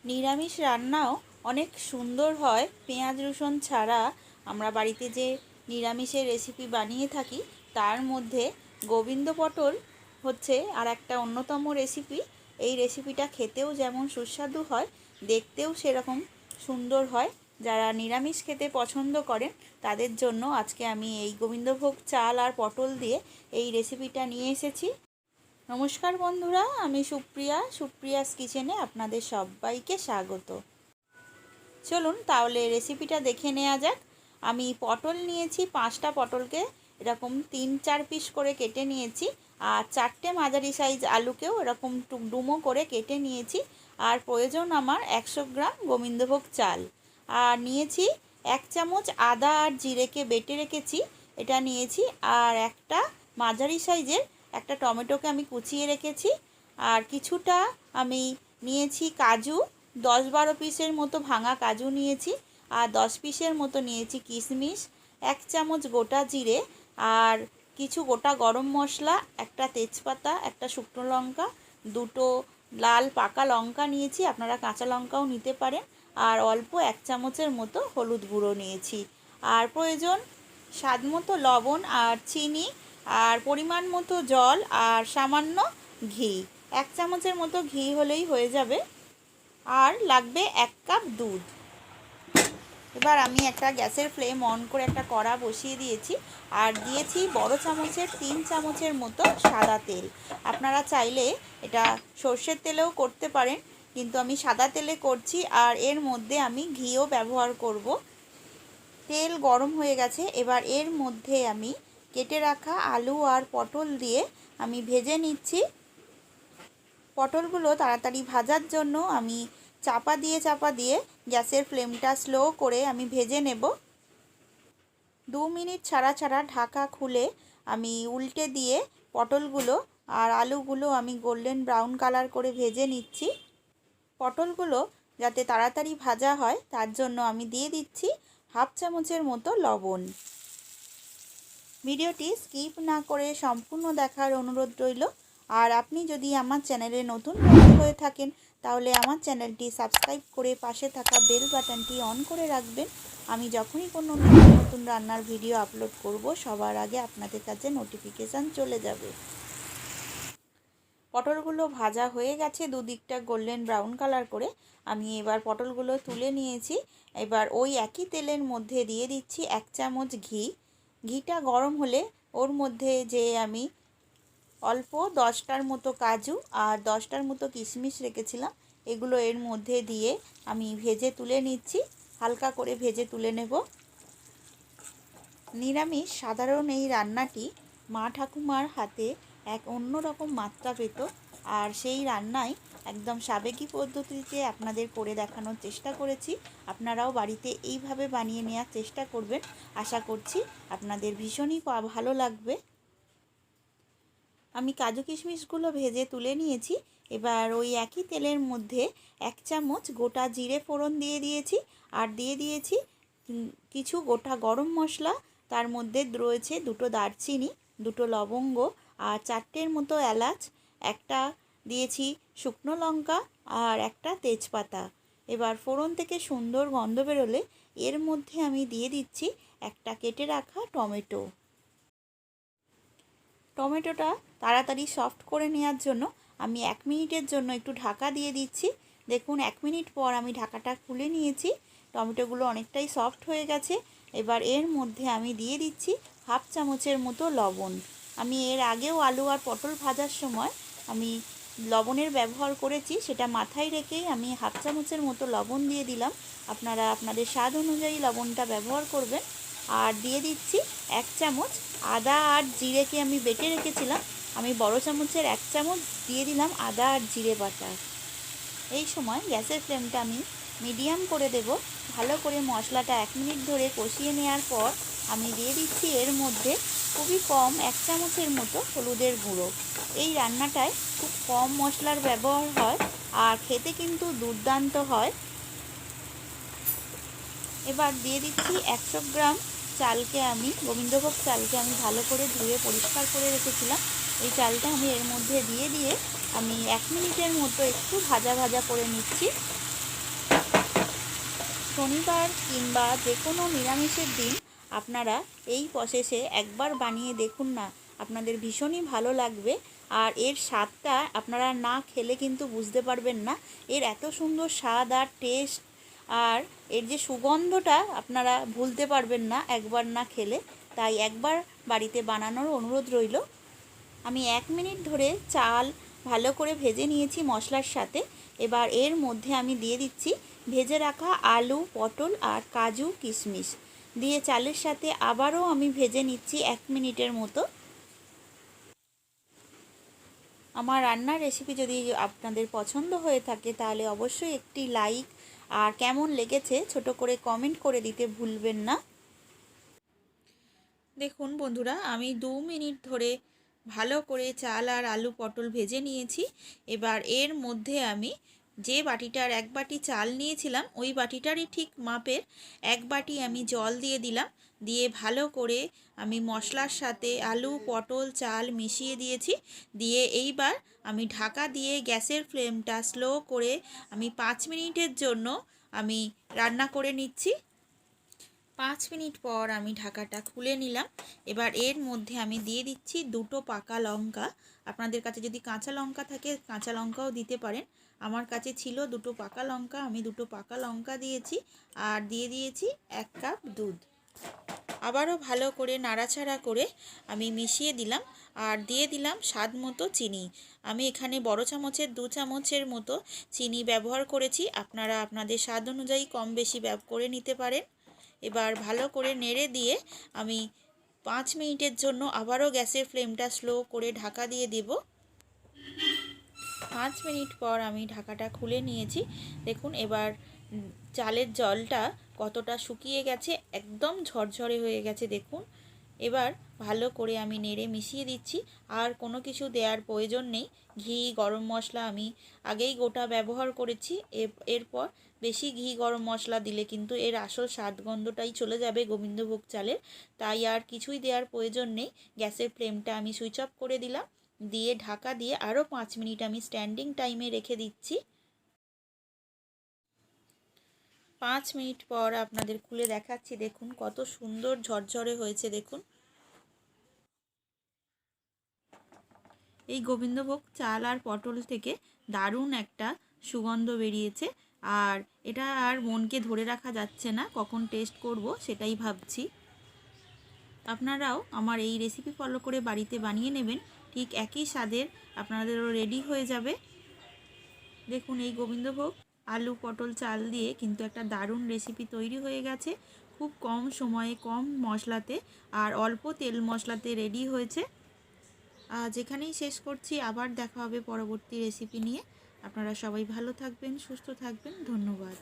নিরামিষ রান্নাও অনেক সুন্দর হয় পেঁয়াজ রসুন ছাড়া। আমরা বাড়িতে যে নিরামিষের রেসিপি বানিয়ে থাকি তার মধ্যে গোবিন্দ পটল হচ্ছে আর একটা অন্যতম রেসিপি। এই রেসিপিটা খেতেও যেমন সুস্বাদু হয়, দেখতেও সেরকম সুন্দর হয়। যারা নিরামিষ খেতে পছন্দ করেন তাদের জন্য আজকে আমি এই গোবিন্দভোগ চাল আর পটল দিয়ে এই রেসিপিটা নিয়ে এসেছি। নমস্কার বন্ধুরা, আমি সুপ্রিয়াস কিচেনে আপনাদের সবাইকে স্বাগত। চলুন তাহলে রেসিপিটা দেখে নেওয়া যাক। আমি পটল নিয়েছি, 5টা পটলকে এরকম 3-4 পিস করে কেটে নিয়েছি। আর 4টে মাঝারি সাইজ আলুকেও এরকম ডুমো করে কেটে নিয়েছি। আর প্রয়োজন আমার 100 গ্রাম গোবিন্দভোগ চাল। আর নিয়েছি 1 চামচ আদা আর জিরেকে বেটে রেখেছি, এটা নিয়েছি। আর একটা মাঝারি সাইজের একটা টমেটোকে আমি কুচিয়ে রেখেছি। আর কিছুটা আমি নিয়েছি কাজু, 10-12 পিসের মতো ভাঙা কাজু নিয়েছি। আর 10 পিসের মতো নিয়েছি কিশমিশ, 1 চামচ গোটা জিরে, আর কিছু গোটা গরম মশলা, একটা তেজপাতা, একটা শুকনো লঙ্কা, 2টো লাল পাকা লঙ্কা নিয়েছি, আপনারা কাঁচা লঙ্কাও নিতে পারেন। আর অল্প 1 চামচের মতো হলুদ গুঁড়ো নিয়েছি। আর প্রয়োজন স্বাদ মতো লবণ আর চিনি, আর পরিমাণ মতো জল, আর সামান্য ঘি। 1 চামচের মতো ঘি হলেই হয়ে যাবে। আর লাগবে 1 কাপ দুধ। এবার আমি একটা গ্যাসের ফ্লেম অন করে একটা কড়া বসিয়ে দিয়েছি। আর দিয়েছি বড় চামচের 3 চামচের মতো সাদা তেল। আপনারা চাইলে এটা সর্ষের তেলেও করতে পারেন, কিন্তু আমি সাদা তেলে করছি। আর এর মধ্যে আমি ঘিও ব্যবহার করব। তেল গরম হয়ে গেছে, এবার এর মধ্যে আমি কেটে রাখা আলু আর পটল দিয়ে আমি ভেজে নিচ্ছি। পটলগুলো তাড়াতাড়ি ভাজার জন্য আমি চাপা দিয়ে গ্যাসের ফ্লেমটা স্লো করে আমি ভেজে নেব। 2 মিনিট ছাড়া ছাড়া ঢাকা খুলে আমি উল্টে দিয়ে পটলগুলো আর আলুগুলো আমি গোল্ডেন ব্রাউন কালার করে ভেজে নিচ্ছি। পটলগুলো যাতে তাড়াতাড়ি ভাজা হয় তার জন্য আমি দিয়ে দিচ্ছি 1/2 চামচের মতো লবণ। ভিডিওটি স্কিপ না করে সম্পূর্ণ দেখার অনুরোধ রইল। আর আপনি যদি আমার চ্যানেলে নতুন বন্ধু হয়ে থাকেন তাহলে আমার চ্যানেলটি সাবস্ক্রাইব করে পাশে থাকা বেল বাটনটি অন করে রাখবেন। আমি যখনই কোনো নতুন রান্নার ভিডিও আপলোড করব সবার আগে আপনাদের কাছে নোটিফিকেশান চলে যাবে। পটলগুলো ভাজা হয়ে গেছে দুদিকটা গোল্ডেন ব্রাউন কালার করে। আমি এবার পটলগুলো তুলে নিয়েছি। এবার ওই একই তেলের মধ্যে দিয়ে দিচ্ছি 1 চামচ ঘি। ঘিটা গরম হলে ওর মধ্যে যে আমি অল্প 10টার মতো কাজু আর 10টার মতো কিশমিশ রেখেছিলাম, এগুলো এর মধ্যে দিয়ে আমি ভেজে তুলে নিচ্ছি। হালকা করে ভেজে তুলে নেব। নিরামিষ সাধারণ এই রান্নাটি মা ঠাকুমার হাতে এক অন্যরকম মাত্রা পেত। আর সেই রান্নাই একদম সাবেকি পদ্ধতিতে আপনাদের করে দেখানোর চেষ্টা করেছি। আপনারাও বাড়িতে এইভাবে বানিয়ে নেওয়ার চেষ্টা করবেন। আশা করছি আপনাদের ভীষণই ভালো লাগবে। আমি কাজু কিশমিশগুলো ভেজে তুলে নিয়েছি। এবার ওই একই তেলের মধ্যে 1 চামচ গোটা জিরে ফোড়ন দিয়ে দিয়েছি। আর দিয়ে দিয়েছি কিছু গোটা গরম মশলা। তার মধ্যে রয়েছে 2টো দারচিনি, 2টো লবঙ্গ, আর 4টের মতো এলাচ, একটা দিয়েছি শুকনো লঙ্কা, আর একটা তেজপাতা। এবার ফোড়ন থেকে সুন্দর গন্ধ বেরোলে এর মধ্যে আমি দিয়ে দিচ্ছি একটা কেটে রাখা টমেটো। টমেটোটা তাড়াতাড়ি সফট করে নেওয়ার জন্য আমি 1 মিনিটের জন্য একটু ঢাকা দিয়ে দিচ্ছি। দেখুন 1 মিনিট পর আমি ঢাকাটা খুলে নিয়েছি। টমেটোগুলো অনেকটাই সফট হয়ে গেছে। এবার এর মধ্যে আমি দিয়ে দিচ্ছি 1/2 চামচের মতো লবণ। আমি এর আগেও আলু আর পটল ভাজার সময় আমি লবণের ব্যবহার করেছি, সেটা মাথায় রেখেই আমি 1/2 চামচের মতো লবণ দিয়ে দিলাম। আপনারা আপনাদের স্বাদ অনুযায়ী লবণটা ব্যবহার করবেন। আর দিয়ে দিচ্ছি 1 চামচ আদা আর জিরেকে আমি বেটে রেখেছিলাম। আমি বড় চামচের 1 চামচ দিয়ে দিলাম আদা আর জিরে বাটা। এই সময় গ্যাসের ফ্লেমটা আমি মিডিয়াম করে দেব। ভালো করে মশলাটা 1 মিনিট ধরে কষিয়ে নেওয়ার পর আমি দিয়ে দিচ্ছি এর মধ্যে খুবই কম 1 চামচের মতো হলুদের গুঁড়ো। এই রান্নাটায় খুব কম মশলার ব্যবহার হয় আর খেতে কিন্তু দুর্দান্ত হয়। এবার দিয়ে দিচ্ছি 100 গ্রাম চালকে, আমি গোবিন্দভোগ চালকে আমি ভালো করে ধুয়ে পরিষ্কার করে রেখেছিলাম। এই চালটা আমি এর মধ্যে দিয়ে আমি 1 মিনিটের মতো একটু ভাজা ভাজা করে নিচ্ছি। শনিবার কিংবা যে কোনো নিরামিষের দিন আপনারা এই প্রসেসে একবার বানিয়ে দেখুন না, আপনাদের ভীষণই ভালো লাগবে। আর এর স্বাদটা আপনারা না খেলে কিন্তু বুঝতে পারবেন না, এর এত সুন্দর স্বাদ আর টেস্ট, আর এর যে সুগন্ধটা আপনারা ভুলতে পারবেন না একবার না খেলে। তাই একবার বাড়িতে বানানোর অনুরোধ রইল। আমি 1 মিনিট ধরে চাল ভালো করে ভেজে নিয়েছি মশলার সাথে। এবার এর মধ্যে আমি দিয়ে দিচ্ছি ভেজে রাখা আলু, পটল আর কাজু কিশমিশ দিয়ে চালের সাথে আবারও আমি ভেজে নিচ্ছি 1 মিনিটের মতো। আমার রান্নার রেসিপি যদি আপনাদের পছন্দ হয়ে থাকে তাহলে অবশ্যই একটি লাইক আর কেমন লেগেছে ছোট করে কমেন্ট করে দিতে ভুলবেন না। দেখুন বন্ধুরা, আমি 2 মিনিট ধরে ভালো করে চাল আর আলু পটল ভেজে নিয়েছি। এবার এর মধ্যে আমি যে বাটিটার 1 বাটি চাল নিয়েছিলাম ওই বাটিটারই ঠিক মাপের 1 বাটি আমি জল দিয়ে দিলাম। দিয়ে ভালো করে আমি মশলার সাথে আলু, পটল, চাল মিশিয়ে দিয়েছি। দিয়ে এইবার আমি ঢাকা দিয়ে গ্যাসের ফ্লেমটা স্লো করে আমি 5 মিনিটের জন্য আমি রান্না করে নিচ্ছি। 5 মিনিট পর আমি ঢাকাটা খুলে নিলাম। এবার এর মধ্যে আমি দিয়ে দিচ্ছি 2টো পাকা লঙ্কা। আপনাদের কাছে যদি কাঁচা লঙ্কা থাকে কাঁচা লঙ্কাও দিতে পারেন। আমার কাছে ছিল 2টো পাকা লঙ্কা, আমি 2টো পাকা লঙ্কা দিয়েছি। আর দিয়ে দিয়েছি 1 কাপ দুধ। আবারও ভালো করে নাড়াচাড়া করে আমি মিশিয়ে দিলাম। আর দিয়ে দিলাম স্বাদ মতো চিনি। আমি এখানে বড় চামচের 2 চামচের মতো চিনি ব্যবহার করেছি, আপনারা আপনাদের স্বাদ অনুযায়ী কম বেশি করে নিতে পারেন। এবার ভালো করে নেড়ে দিয়ে আমি 5 মিনিটের জন্য আবারও গ্যাসের ফ্লেমটা স্লো করে ঢাকা দিয়ে দেব। 5 মিনিট পর আমি ঢাকাটা খুলে নিয়েছি। দেখুন এবার চালের জলটা কতটা শুকিয়ে গেছে, একদম ঝরঝরে হয়ে গেছে দেখুন। এবার ভালো করে আমি নেড়ে মিশিয়ে দিচ্ছি। আর কোনো কিছু দেওয়ার প্রয়োজন নেই। ঘি, গরম মশলা আমি আগেই গোটা ব্যবহার করেছি। এরপর বেশি ঘি গরম মশলা দিলে কিন্তু এর আসল স্বাদ গন্ধটাই চলে যাবে গোবিন্দভোগ চালের। তাই আর কিছুই দেওয়ার প্রয়োজন নেই। গ্যাসের ফ্লেমটা আমি সুইচ অফ করে দিলাম। দিয়ে ঢাকা দিয়ে আরও 5 মিনিট আমি স্ট্যান্ডিং টাইমে রেখে দিচ্ছি। 5 মিনিট পর আপনাদের খুলে দেখাচ্ছি। দেখুন কত সুন্দর ঝরঝরে হয়েছে দেখুন। এই গোবিন্দভোগ চাল আর পটল থেকে দারুণ একটা সুগন্ধ বেরিয়েছে। আর এটা আর মনকে ধরে রাখা যাচ্ছে না, কখন টেস্ট করব সেটাই ভাবছি। আপনারাও আমার এই রেসিপি ফলো করে বাড়িতে বানিয়ে নেবেন, ঠিক একই স্বাদের আপনাদেরও রেডি হয়ে যাবে। দেখুন এই গোবিন্দভোগ আলু, পটল, চাল দিয়ে কিন্তু একটা দারুণ রেসিপি তৈরি হয়ে গেছে। খুব কম সময়ে কম মশলাতে আর অল্প তেল মশলাতে রেডি হয়েছে। আজ এখানেই শেষ করছি, আবার দেখা হবে পরবর্তী রেসিপি নিয়ে। আপনারা সবাই ভালো থাকবেন, সুস্থ থাকবেন, ধন্যবাদ।